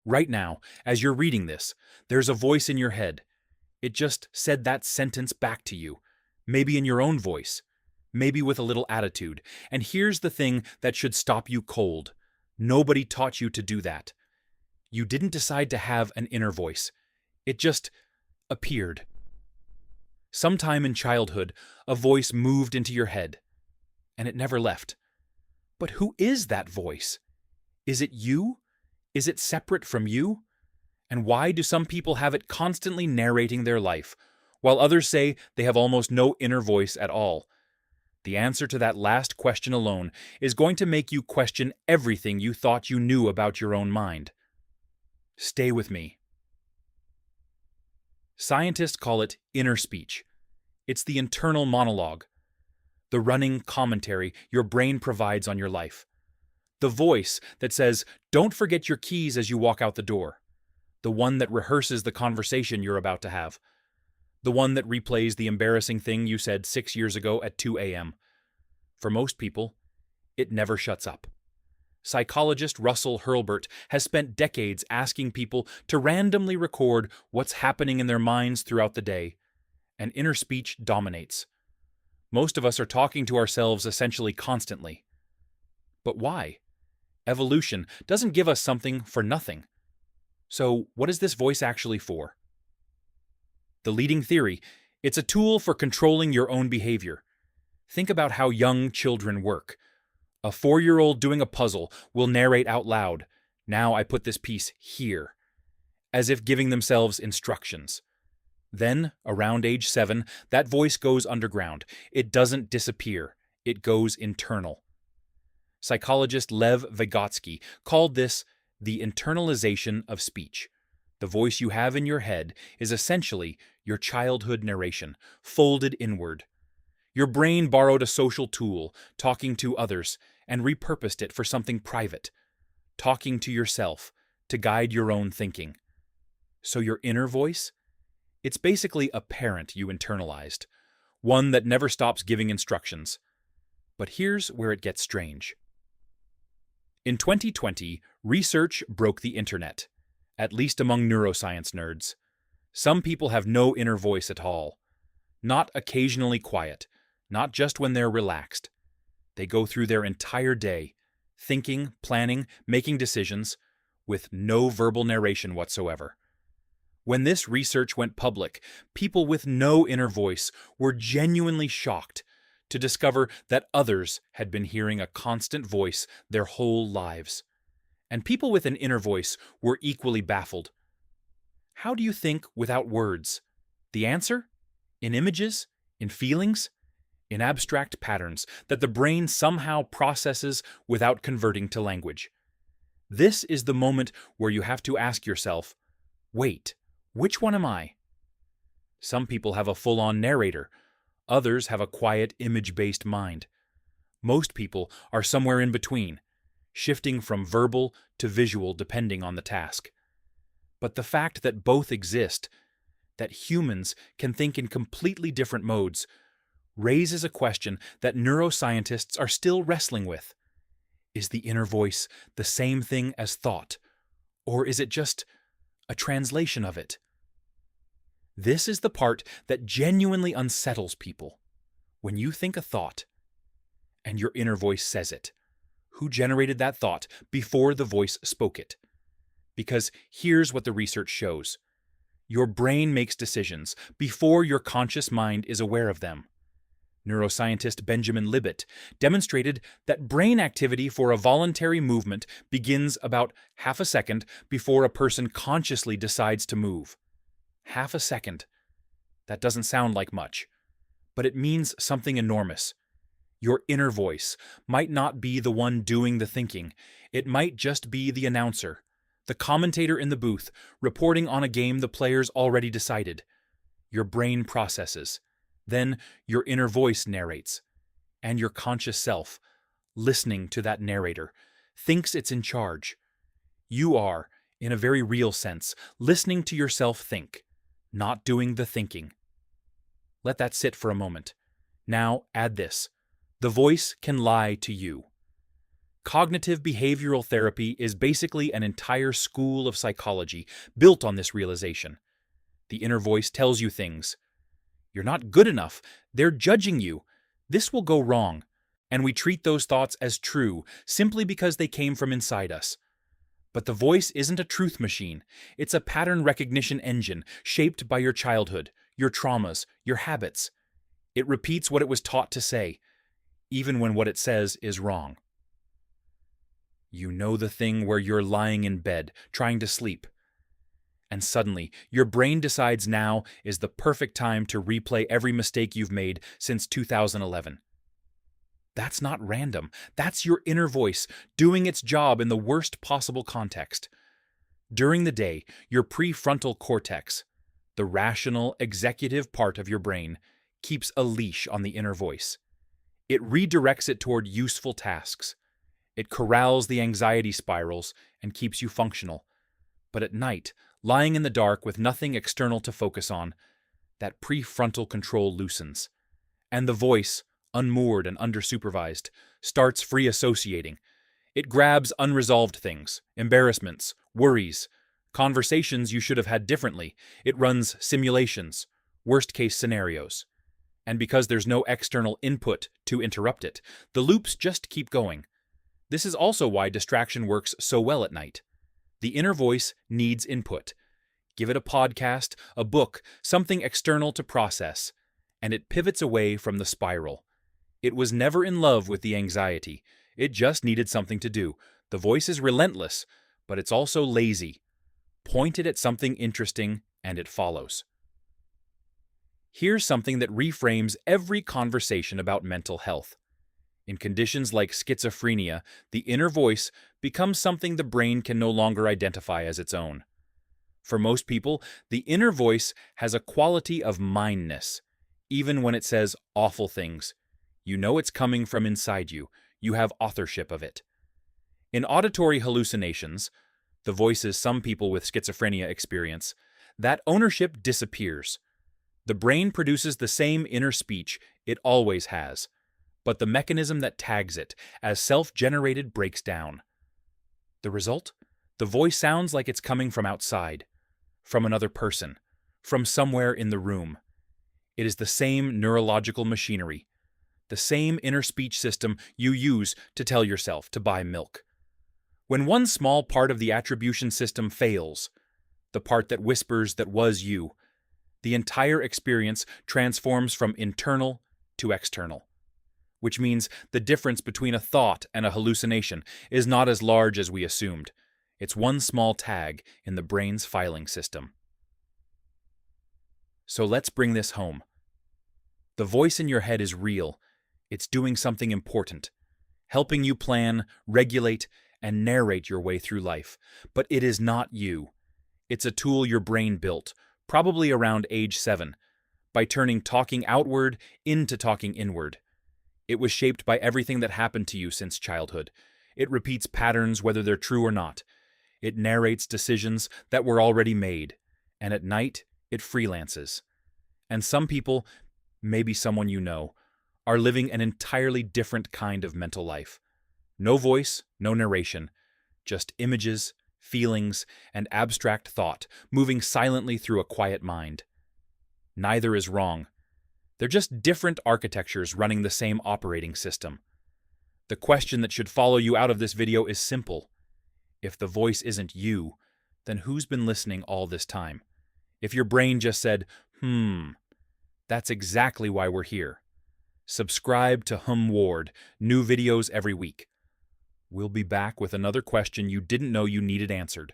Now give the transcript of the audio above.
Right now, as you're reading this, there's a voice in your head. It just said that sentence back to you, maybe in your own voice, maybe with a little attitude. And here's the thing that should stop you cold. Nobody taught you to do that. You didn't decide to have an inner voice. It just appeared. Sometime in childhood, a voice moved into your head, and it never left. But who is that voice? Is it you? Is it separate from you? And why do some people have it constantly narrating their life, while others say they have almost no inner voice at all? The answer to that last question alone is going to make you question everything you thought you knew about your own mind. Stay with me. Scientists call it inner speech. It's the internal monologue, the running commentary your brain provides on your life. The voice that says, "Don't forget your keys as you walk out the door." The one that rehearses the conversation you're about to have. The one that replays the embarrassing thing you said 6 years ago at 2 a.m. For most people, it never shuts up. Psychologist Russell Hurlburt has spent decades asking people to randomly record what's happening in their minds throughout the day, and inner speech dominates. Most of us are talking to ourselves essentially constantly. But why? Evolution doesn't give us something for nothing. So, what is this voice actually for? The leading theory: it's a tool for controlling your own behavior. Think about how young children work. A 4-year-old doing a puzzle will narrate out loud, "Now I put this piece here," as if giving themselves instructions. Then, around age 7, that voice goes underground. It doesn't disappear. It goes internal. Psychologist Lev Vygotsky called this the internalization of speech. The voice you have in your head is essentially your childhood narration, folded inward. Your brain borrowed a social tool, talking to others, and repurposed it for something private, talking to yourself, to guide your own thinking. So your inner voice? It's basically a parent you internalized, one that never stops giving instructions. But here's where it gets strange. In 2020, research broke the internet, at least among neuroscience nerds. Some people have no inner voice at all. Not occasionally quiet, not just when they're relaxed. They go through their entire day, thinking, planning, making decisions, with no verbal narration whatsoever. When this research went public, people with no inner voice were genuinely shocked to discover that others had been hearing a constant voice their whole lives. And people with an inner voice were equally baffled. How do you think without words? The answer? In images? In feelings? In abstract patterns that the brain somehow processes without converting to language. This is the moment where you have to ask yourself, wait, which one am I? Some people have a full-on narrator. Others have a quiet, image-based mind. Most people are somewhere in between, shifting from verbal to visual depending on the task. But the fact that both exist, that humans can think in completely different modes, raises a question that neuroscientists are still wrestling with. Is the inner voice the same thing as thought, or is it just a translation of it? This is the part that genuinely unsettles people. When you think a thought, and your inner voice says it, who generated that thought before the voice spoke it? Because here's what the research shows. Your brain makes decisions before your conscious mind is aware of them. Neuroscientist Benjamin Libet demonstrated that brain activity for a voluntary movement begins about half a second before a person consciously decides to move. Half a second. That doesn't sound like much, but it means something enormous. Your inner voice might not be the one doing the thinking. It might just be the announcer, the commentator in the booth, reporting on a game the players already decided. Your brain processes. Then your inner voice narrates, and your conscious self, listening to that narrator, thinks it's in charge. You are, in a very real sense, listening to yourself think, not doing the thinking. Let that sit for a moment. Now add this. The voice can lie to you. Cognitive behavioral therapy is basically an entire school of psychology built on this realization. The inner voice tells you things. You're not good enough. They're judging you. This will go wrong. And we treat those thoughts as true simply because they came from inside us. But the voice isn't a truth machine. It's a pattern recognition engine shaped by your childhood, your traumas, your habits. It repeats what it was taught to say, even when what it says is wrong. You know the thing where you're lying in bed, trying to sleep. And suddenly, your brain decides now is the perfect time to replay every mistake you've made since 2011. That's not random. That's your inner voice doing its job in the worst possible context. During the day, your prefrontal cortex, the rational, executive part of your brain, keeps a leash on the inner voice. It redirects it toward useful tasks. It corrals the anxiety spirals and keeps you functional. But at night, lying in the dark with nothing external to focus on, that prefrontal control loosens. And the voice, unmoored and undersupervised, starts free associating. It grabs unresolved things, embarrassments, worries, conversations you should have had differently. It runs simulations, worst-case scenarios. And because there's no external input to interrupt it, the loops just keep going. This is also why distraction works so well at night. The inner voice needs input. Give it a podcast, a book, something external to process, and it pivots away from the spiral. It was never in love with the anxiety. It just needed something to do. The voice is relentless, but it's also lazy. Point it at something interesting, and it follows. Here's something that reframes every conversation about mental health. In conditions like schizophrenia, the inner voice becomes something the brain can no longer identify as its own. For most people, the inner voice has a quality of mindness. Even when it says awful things, you know it's coming from inside you. You have authorship of it. In auditory hallucinations, the voices some people with schizophrenia experience, that ownership disappears. The brain produces the same inner speech it always has, but the mechanism that tags it as self-generated breaks down. The result? The voice sounds like it's coming from outside, from another person, from somewhere in the room. It is the same neurological machinery, the same inner speech system you use to tell yourself to buy milk. When one small part of the attribution system fails, the part that whispers that was you, the entire experience transforms from internal to external. Which means the difference between a thought and a hallucination is not as large as we assumed. It's one small tag in the brain's filing system. So let's bring this home. The voice in your head is real. It's doing something important, helping you plan, regulate, and narrate your way through life. But it is not you. It's a tool your brain built, probably around age 7, by turning talking outward into talking inward. It was shaped by everything that happened to you since childhood. It repeats patterns whether they're true or not. It narrates decisions that were already made. And at night, it freelances. And some people, maybe someone you know, are living an entirely different kind of mental life. No voice, no narration, just images, feelings, and abstract thought moving silently through a quiet mind. Neither is wrong. They're just different architectures running the same operating system. The question that should follow you out of this video is simple. If the voice isn't you, then who's been listening all this time? If your brain just said, that's exactly why we're here. Subscribe to Hmmward, new videos every week. We'll be back with another question you didn't know you needed answered.